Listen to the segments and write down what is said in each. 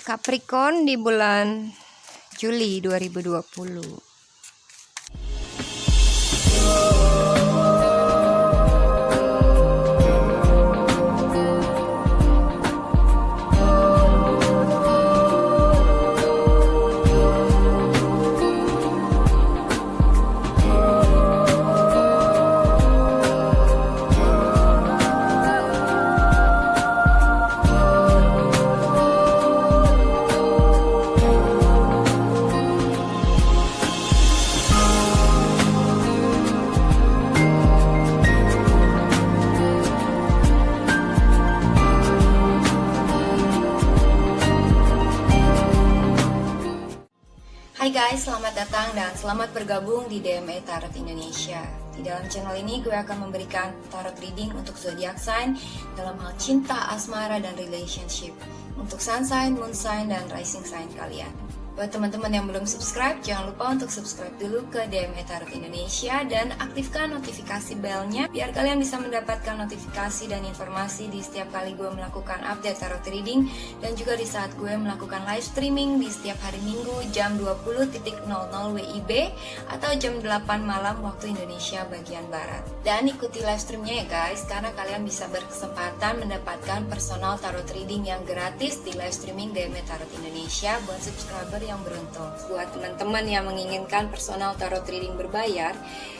Capricorn di bulan Juli 2020. Hai guys, selamat datang dan selamat bergabung di DME Tarot Indonesia. Di dalam channel ini gue akan memberikan tarot reading untuk zodiak sign dalam hal cinta, asmara, dan relationship. Untuk sun sign, moon sign, dan rising sign kalian. Buat teman-teman yang belum subscribe, jangan lupa untuk subscribe dulu ke DME Tarot Indonesia dan aktifkan notifikasi belnya biar kalian bisa mendapatkan notifikasi dan informasi di setiap kali gue melakukan update tarot reading dan juga di saat gue melakukan live streaming di setiap hari Minggu jam 20.00 WIB atau jam 8 malam waktu Indonesia bagian Barat. Dan ikuti live streamnya ya guys, karena kalian bisa berkesempatan mendapatkan personal tarot reading yang gratis di live streaming DME Tarot Indonesia buat subscriber yang beruntung. Buat teman-teman yang menginginkan personal tarot reading berbayar,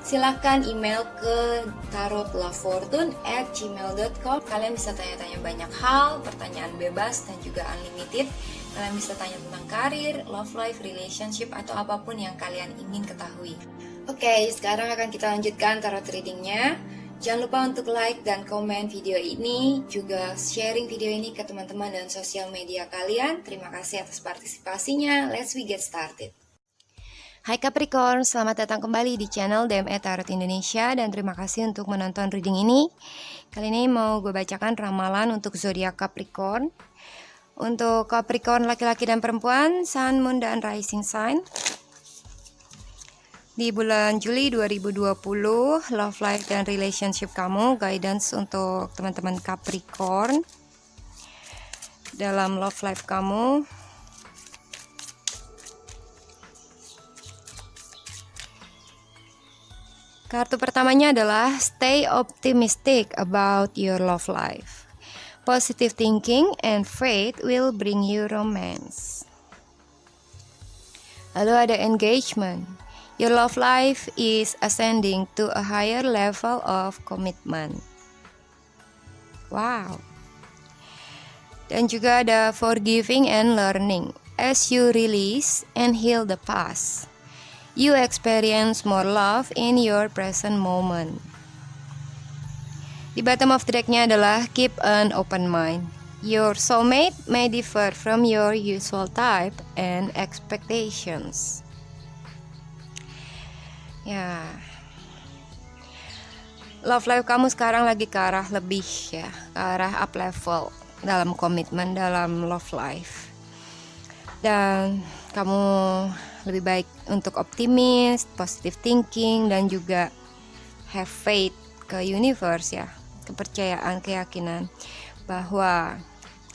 silahkan email ke tarotlafortune@gmail.com. Kalian bisa tanya-tanya banyak hal, pertanyaan bebas dan juga unlimited. Kalian bisa tanya tentang karir, love life, relationship, atau apapun yang kalian ingin ketahui. Oke, sekarang akan kita lanjutkan tarot readingnya. Jangan lupa untuk like dan komen video ini, juga sharing video ini ke teman-teman dan sosial media kalian. Terima kasih atas partisipasinya. Let's we get started. Hai Capricorn, selamat datang kembali di channel DME Tarot Indonesia dan terima kasih untuk menonton reading ini. Kali ini mau gue bacakan ramalan untuk zodiak Capricorn. Untuk Capricorn laki-laki dan perempuan, Sun, Moon, dan Rising Sign. Di bulan Juli 2020, love life dan relationship kamu, guidance untuk teman-teman Capricorn. Dalam love life kamu, kartu pertamanya adalah stay optimistic about your love life. Positive thinking and faith will bring you romance. Lalu ada engagement. Your love life is ascending to a higher level of commitment. Wow. Dan juga ada forgiving and learning. As you release and heal the past, you experience more love in your present moment. Di bottom of the deck-nya adalah keep an open mind. Your soulmate may differ from your usual type and expectations. Ya, love life kamu sekarang lagi ke arah lebih ya, ke arah up level dalam komitmen dalam love life. Dan kamu lebih baik untuk optimis, positive thinking, dan juga have faith ke universe ya, kepercayaan, keyakinan bahwa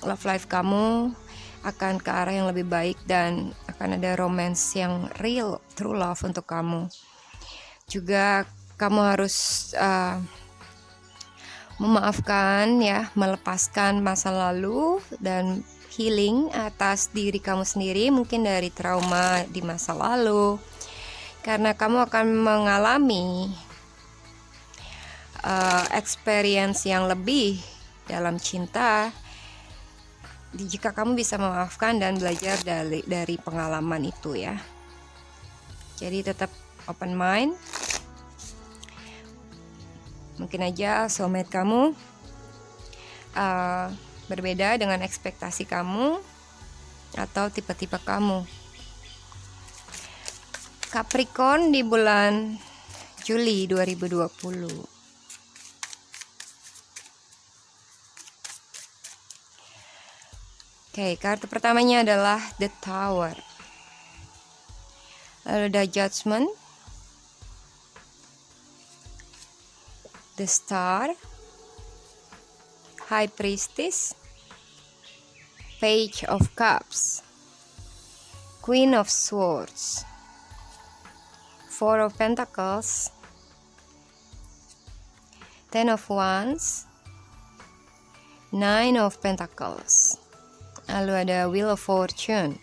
love life kamu akan ke arah yang lebih baik dan akan ada romance yang real, true love untuk kamu. Juga kamu harus memaafkan ya, melepaskan masa lalu dan healing atas diri kamu sendiri, mungkin dari trauma di masa lalu, karena kamu akan mengalami experience yang lebih dalam cinta jika kamu bisa memaafkan dan belajar dari pengalaman itu ya. Jadi tetap open mind. Mungkin aja soulmate kamu berbeda dengan ekspektasi kamu atau tipe-tipe kamu. Capricorn di bulan Juli 2020. Oke, kartu pertamanya adalah The Tower. Lalu ada Judgment, The Star, High Priestess, Page of Cups, Queen of Swords, Four of Pentacles, Ten of Wands, Nine of Pentacles. Lalu ada Wheel of Fortune.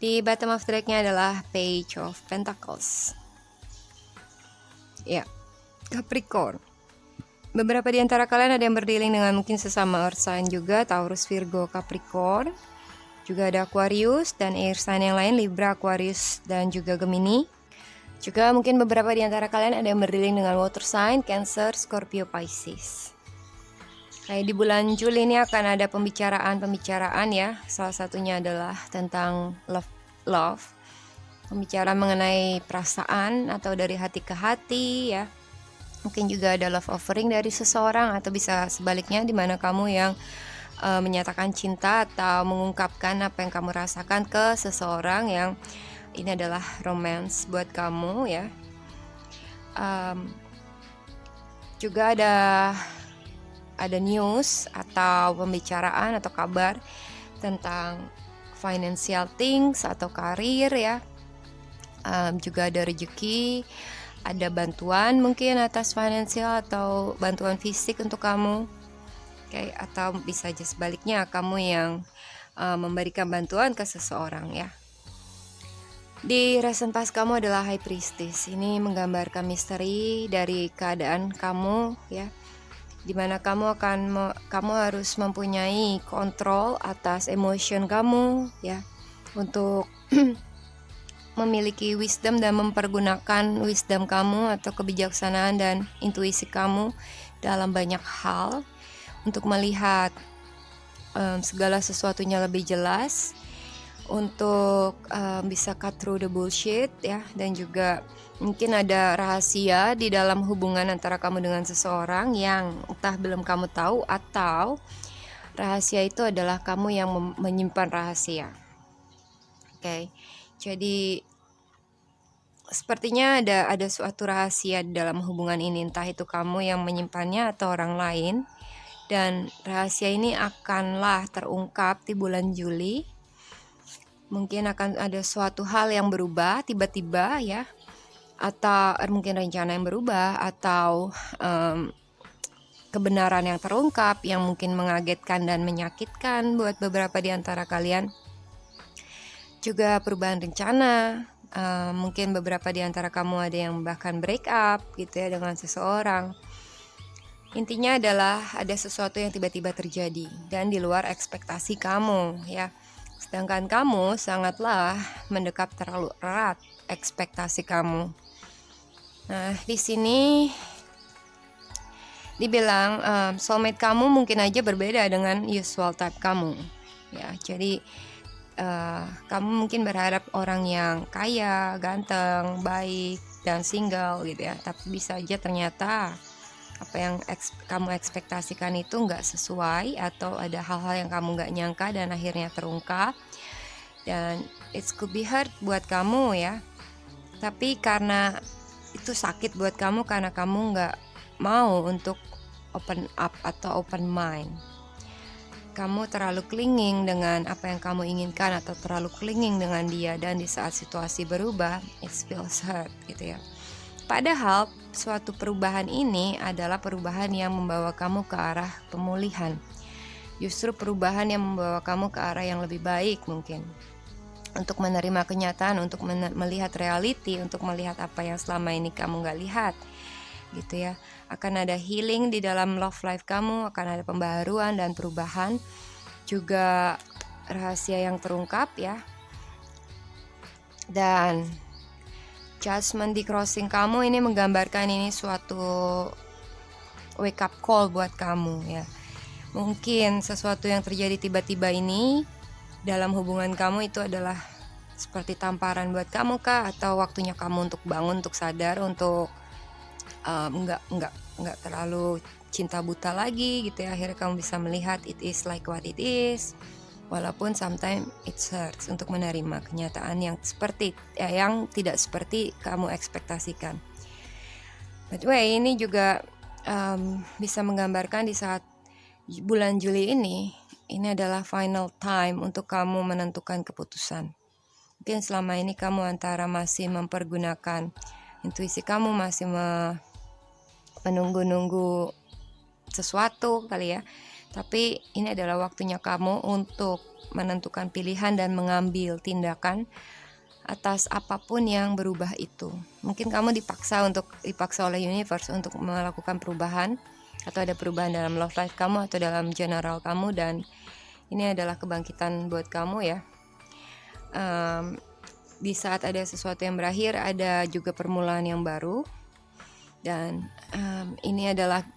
Di bottom of the deck-nya adalah Page of Pentacles. Ya, Capricorn. Beberapa di antara kalian ada yang berdealing dengan mungkin sesama earth sign juga, Taurus, Virgo, Capricorn. Juga ada Aquarius dan air sign yang lain, Libra, Aquarius, dan juga Gemini. Juga mungkin beberapa di antara kalian ada yang berdealing dengan water sign, Cancer, Scorpio, Pisces. Kayak di bulan Juli ini akan ada pembicaraan ya. Salah satunya adalah tentang love. Pembicaraan mengenai perasaan atau dari hati ke hati ya. Mungkin juga ada love offering dari seseorang, atau bisa sebaliknya di mana kamu yang menyatakan cinta atau mengungkapkan apa yang kamu rasakan ke seseorang, yang ini adalah romance buat kamu ya. Juga ada news atau pembicaraan atau kabar tentang financial things atau karir ya. Juga ada rezeki, ada bantuan mungkin atas finansial atau bantuan fisik untuk kamu. Oke, atau bisa aja sebaliknya kamu yang memberikan bantuan ke seseorang ya. Di recent past kamu adalah High Priestess. Ini menggambarkan misteri dari keadaan kamu ya, dimana kamu harus mempunyai kontrol atas emotion kamu ya, untuk memiliki wisdom dan mempergunakan wisdom kamu atau kebijaksanaan dan intuisi kamu dalam banyak hal untuk melihat segala sesuatunya lebih jelas, untuk bisa cut through the bullshit ya. Dan juga mungkin ada rahasia di dalam hubungan antara kamu dengan seseorang yang entah belum kamu tahu, atau rahasia itu adalah kamu yang menyimpan rahasia. Oke, jadi sepertinya ada suatu rahasia di dalam hubungan ini, entah itu kamu yang menyimpannya atau orang lain. Dan rahasia ini akanlah terungkap di bulan Juli. Mungkin akan ada suatu hal yang berubah tiba-tiba ya, atau mungkin rencana yang berubah, atau kebenaran yang terungkap yang mungkin mengagetkan dan menyakitkan buat beberapa di antara kalian. Juga perubahan rencana, mungkin beberapa di antara kamu ada yang bahkan break up gitu ya dengan seseorang. Intinya adalah ada sesuatu yang tiba-tiba terjadi dan di luar ekspektasi kamu ya. Sedangkan kamu sangatlah mendekap terlalu erat ekspektasi kamu. Nah, di sini dibilang soulmate kamu mungkin aja berbeda dengan usual type kamu. Ya, jadi kamu mungkin berharap orang yang kaya, ganteng, baik, dan single gitu ya. Tapi bisa aja ternyata apa yang kamu ekspektasikan itu nggak sesuai, atau ada hal-hal yang kamu nggak nyangka dan akhirnya terungkap, dan it could be hurt buat kamu ya. Tapi karena itu sakit buat kamu, karena kamu nggak mau untuk open up atau open mind. Kamu terlalu clinging dengan apa yang kamu inginkan, atau terlalu clinging dengan dia, dan di saat situasi berubah, it feels hurt gitu ya. Padahal suatu perubahan ini adalah perubahan yang membawa kamu ke arah pemulihan. Justru perubahan yang membawa kamu ke arah yang lebih baik mungkin. Untuk menerima kenyataan, untuk melihat reality, untuk melihat apa yang selama ini kamu gak lihat gitu ya. Akan ada healing di dalam love life kamu, akan ada pembaharuan dan perubahan. Juga rahasia yang terungkap ya. Dan judgment di crossing kamu ini menggambarkan ini suatu wake up call buat kamu ya. Mungkin sesuatu yang terjadi tiba-tiba ini dalam hubungan kamu itu adalah seperti tamparan buat kamu kah, atau waktunya kamu untuk bangun, untuk sadar, untuk nggak terlalu cinta buta lagi gitu ya. Akhirnya kamu bisa melihat it is like what it is. Walaupun sometimes it hurts, untuk menerima kenyataan yang tidak seperti kamu ekspektasikan. By the way, ini juga bisa menggambarkan di saat bulan Juli ini ini adalah final time untuk kamu menentukan keputusan. Mungkin selama ini kamu antara masih mempergunakan intuisi kamu, masih menunggu-nunggu sesuatu kali ya. Tapi ini adalah waktunya kamu untuk menentukan pilihan dan mengambil tindakan atas apapun yang berubah itu. Mungkin kamu dipaksa oleh universe untuk melakukan perubahan, atau ada perubahan dalam love life kamu atau dalam general kamu, dan ini adalah kebangkitan buat kamu ya. Di saat ada sesuatu yang berakhir, ada juga permulaan yang baru, dan ini adalah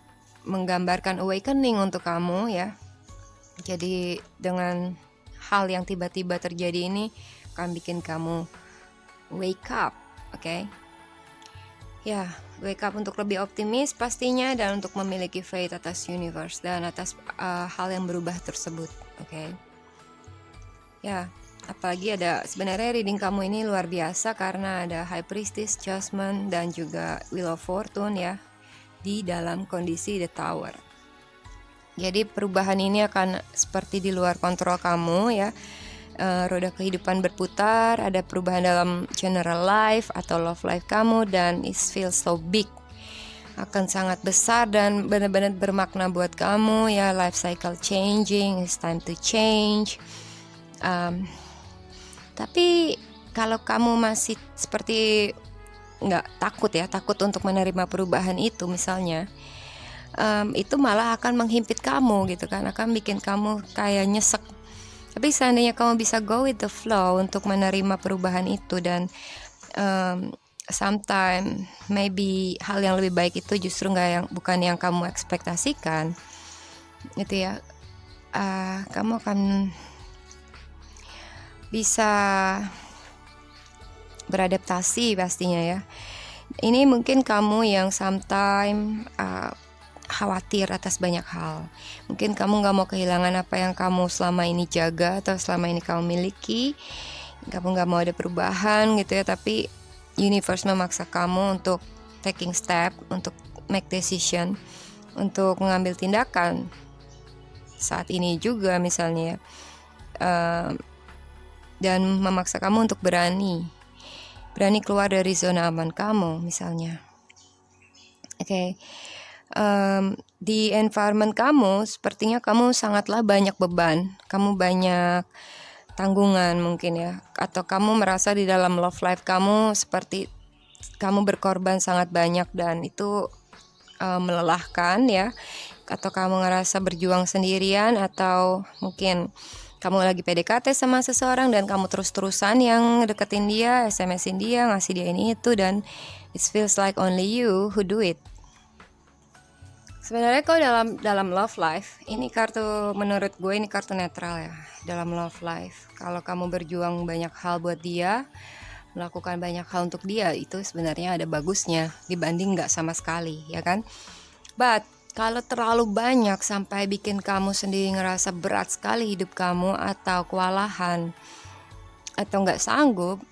menggambarkan awakening untuk kamu ya. Jadi dengan hal yang tiba-tiba terjadi ini akan bikin kamu wake up, oke? Ya, wake up untuk lebih optimis pastinya, dan untuk memiliki faith atas universe dan atas hal yang berubah tersebut, oke? Ya, apalagi ada sebenarnya reading kamu ini luar biasa karena ada High Priestess, Judgment, dan juga Wheel of Fortune ya, di dalam kondisi The Tower. Jadi perubahan ini akan seperti di luar kontrol kamu ya. Roda kehidupan berputar, ada perubahan dalam general life atau love life kamu, dan it feels so big, akan sangat besar dan benar-benar bermakna buat kamu ya. Life cycle changing, it's time to change. Tapi kalau kamu masih seperti takut untuk menerima perubahan itu misalnya, itu malah akan menghimpit kamu gitu kan, akan bikin kamu kayak nyesek. Tapi seandainya kamu bisa go with the flow untuk menerima perubahan itu, dan sometimes maybe hal yang lebih baik itu justru bukan yang kamu ekspektasikan gitu ya, kamu akan bisa beradaptasi pastinya ya. Ini mungkin kamu yang sometimes khawatir atas banyak hal. Mungkin kamu gak mau kehilangan apa yang kamu selama ini jaga atau selama ini kamu miliki. Kamu gak mau ada perubahan gitu ya, tapi universe memaksa kamu untuk taking step, untuk make decision, untuk mengambil tindakan saat ini juga misalnya, dan memaksa kamu untuk berani keluar dari zona aman kamu misalnya. Oke. Di environment kamu sepertinya kamu sangatlah banyak beban, kamu banyak tanggungan mungkin ya, atau kamu merasa di dalam love life kamu seperti kamu berkorban sangat banyak dan itu melelahkan ya, atau kamu ngerasa berjuang sendirian, atau mungkin kamu lagi PDKT sama seseorang dan kamu terus-terusan yang deketin dia, SMS-in dia, ngasih dia ini itu, dan it feels like only you who do it. Sebenarnya kalau dalam love life, ini kartu, menurut gue ini kartu netral ya. Dalam love life, kalau kamu berjuang banyak hal buat dia, melakukan banyak hal untuk dia, itu sebenarnya ada bagusnya dibanding gak sama sekali, ya kan? But kalau terlalu banyak sampai bikin kamu sendiri ngerasa berat sekali hidup kamu, atau kewalahan, atau gak sanggup,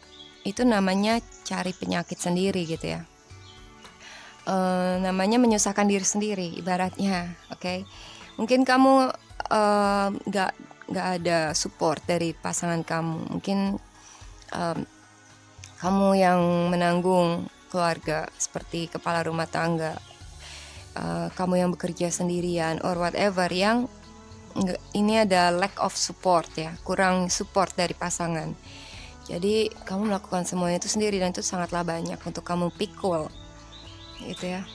itu namanya cari penyakit sendiri gitu ya. Namanya menyusahkan diri sendiri ibaratnya, oke? Mungkin kamu gak ada support dari pasangan kamu, mungkin kamu yang menanggung keluarga seperti kepala rumah tangga, kamu yang bekerja sendirian or whatever, yang ini ada lack of support ya, kurang support dari pasangan. Jadi kamu melakukan semuanya itu sendiri, dan itu sangatlah banyak untuk kamu pikul gitu ya.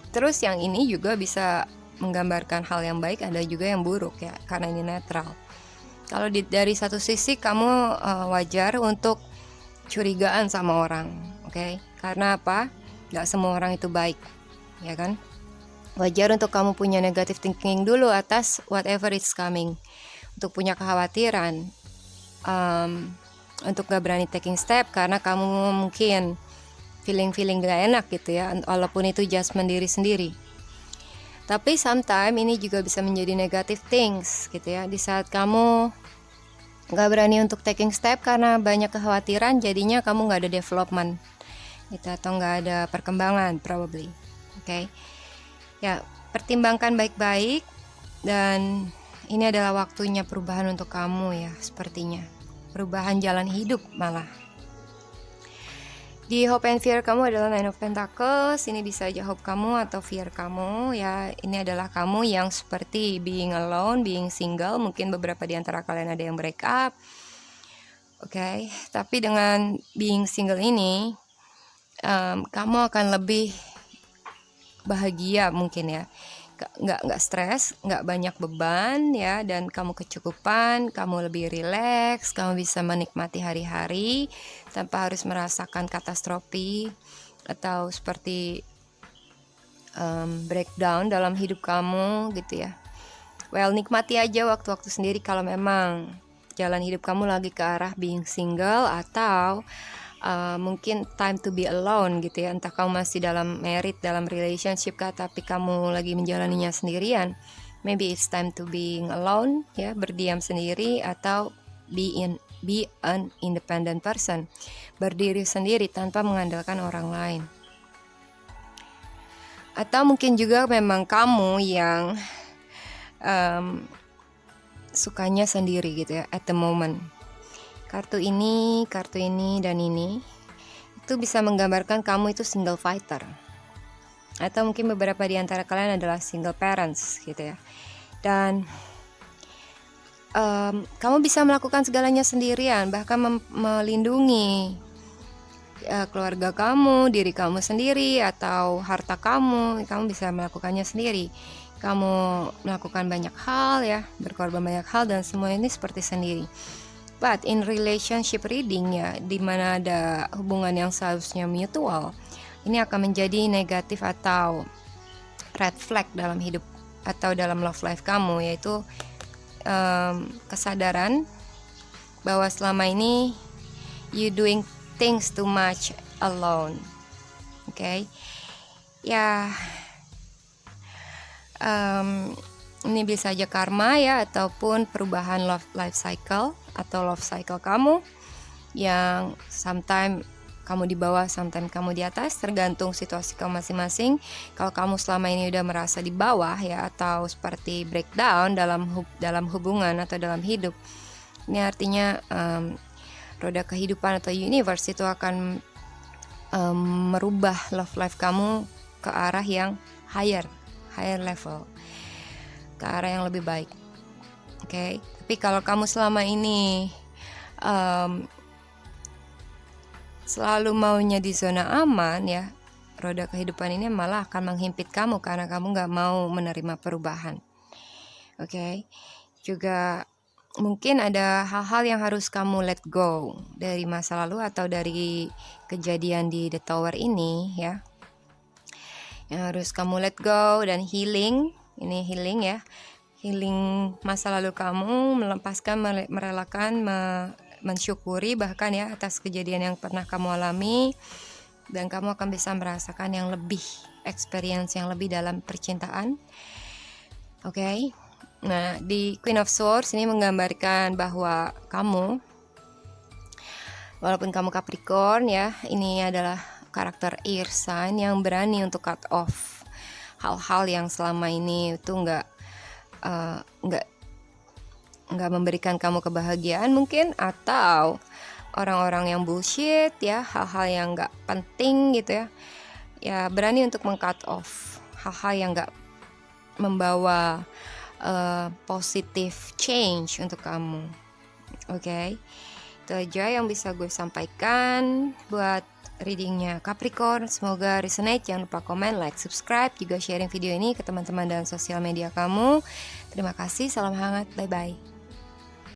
Terus yang ini juga bisa menggambarkan hal yang baik, ada juga yang buruk ya, karena ini netral. Kalau dari satu sisi kamu wajar untuk curigaan sama orang, oke? Karena apa? Gak semua orang itu baik, ya kan? Wajar untuk kamu punya negative thinking dulu atas whatever is coming, untuk punya kekhawatiran, untuk gak berani taking step karena kamu mungkin feeling gak enak gitu ya, walaupun itu judgment diri sendiri. Tapi sometimes ini juga bisa menjadi negative things gitu ya, di saat kamu gak berani untuk taking step karena banyak kekhawatiran, jadinya kamu gak ada development gitu, atau gak ada perkembangan probably. Okay? Ya, pertimbangkan baik-baik Dan ini adalah waktunya perubahan untuk kamu ya, sepertinya. Perubahan jalan hidup malah. Di hope and fear kamu adalah Nine of Pentacles. Ini bisa aja hope kamu atau fear kamu ya. Ini adalah kamu yang seperti being alone, being single. Mungkin beberapa di antara kalian ada yang break up. Oke, tapi dengan being single ini kamu akan lebih bahagia mungkin ya. Nggak stres, nggak banyak beban ya, dan kamu kecukupan, kamu lebih rileks, kamu bisa menikmati hari-hari tanpa harus merasakan katastrofi atau seperti breakdown dalam hidup kamu gitu ya. Well, nikmati aja waktu-waktu sendiri kalau memang jalan hidup kamu lagi ke arah being single atau mungkin time to be alone gitu ya. Entah kamu masih dalam married, dalam relationship kah, tapi kamu lagi menjalaninya sendirian. Maybe it's time to being alone ya, berdiam sendiri, atau be an independent person, berdiri sendiri tanpa mengandalkan orang lain. Atau mungkin juga memang kamu yang sukanya sendiri gitu ya at the moment. Kartu ini, dan ini itu bisa menggambarkan kamu itu single fighter. Atau mungkin beberapa di antara kalian adalah single parents gitu ya. Dan kamu bisa melakukan segalanya sendirian, bahkan melindungi keluarga kamu, diri kamu sendiri, atau harta kamu bisa melakukannya sendiri. Kamu melakukan banyak hal ya, berkorban banyak hal, dan semua ini seperti sendiri. But in relationship reading ya, di mana ada hubungan yang seharusnya mutual, ini akan menjadi negatif atau red flag dalam hidup atau dalam love life kamu, yaitu kesadaran bahwa selama ini you doing things too much alone. Okay? Ya, ini bisa aja karma ya, ataupun perubahan life cycle atau love cycle kamu yang sometimes kamu di bawah, sometimes kamu di atas, tergantung situasi kamu masing-masing. Kalau kamu selama ini udah merasa di bawah ya, atau seperti breakdown dalam hubungan atau dalam hidup, ini artinya roda kehidupan atau universe itu akan merubah love life kamu ke arah yang higher level, ke arah yang lebih baik. Oke, tapi kalau kamu selama ini selalu maunya di zona aman ya, roda kehidupan ini malah akan menghimpit kamu karena kamu nggak mau menerima perubahan. Oke, juga mungkin ada hal-hal yang harus kamu let go dari masa lalu atau dari kejadian di The Tower ini ya, yang harus kamu let go dan healing. Ini healing ya, healing masa lalu kamu, melepaskan, merelakan, mensyukuri bahkan ya atas kejadian yang pernah kamu alami, dan kamu akan bisa merasakan yang lebih, experience yang lebih dalam percintaan. Oke. Nah, di Queen of Swords ini menggambarkan bahwa kamu, walaupun kamu Capricorn ya, ini adalah karakter air sign yang berani untuk cut off hal-hal yang selama ini itu nggak memberikan kamu kebahagiaan mungkin, atau orang-orang yang bullshit ya, hal-hal yang nggak penting gitu ya. Ya, berani untuk meng-cut off hal-hal yang nggak membawa positive change untuk kamu. Oke, itu aja yang bisa gue sampaikan buat readingnya Capricorn. Semoga resonate. Jangan lupa komen, like, subscribe, juga sharing video ini ke teman-teman dan sosial media kamu. Terima kasih, salam hangat, bye-bye.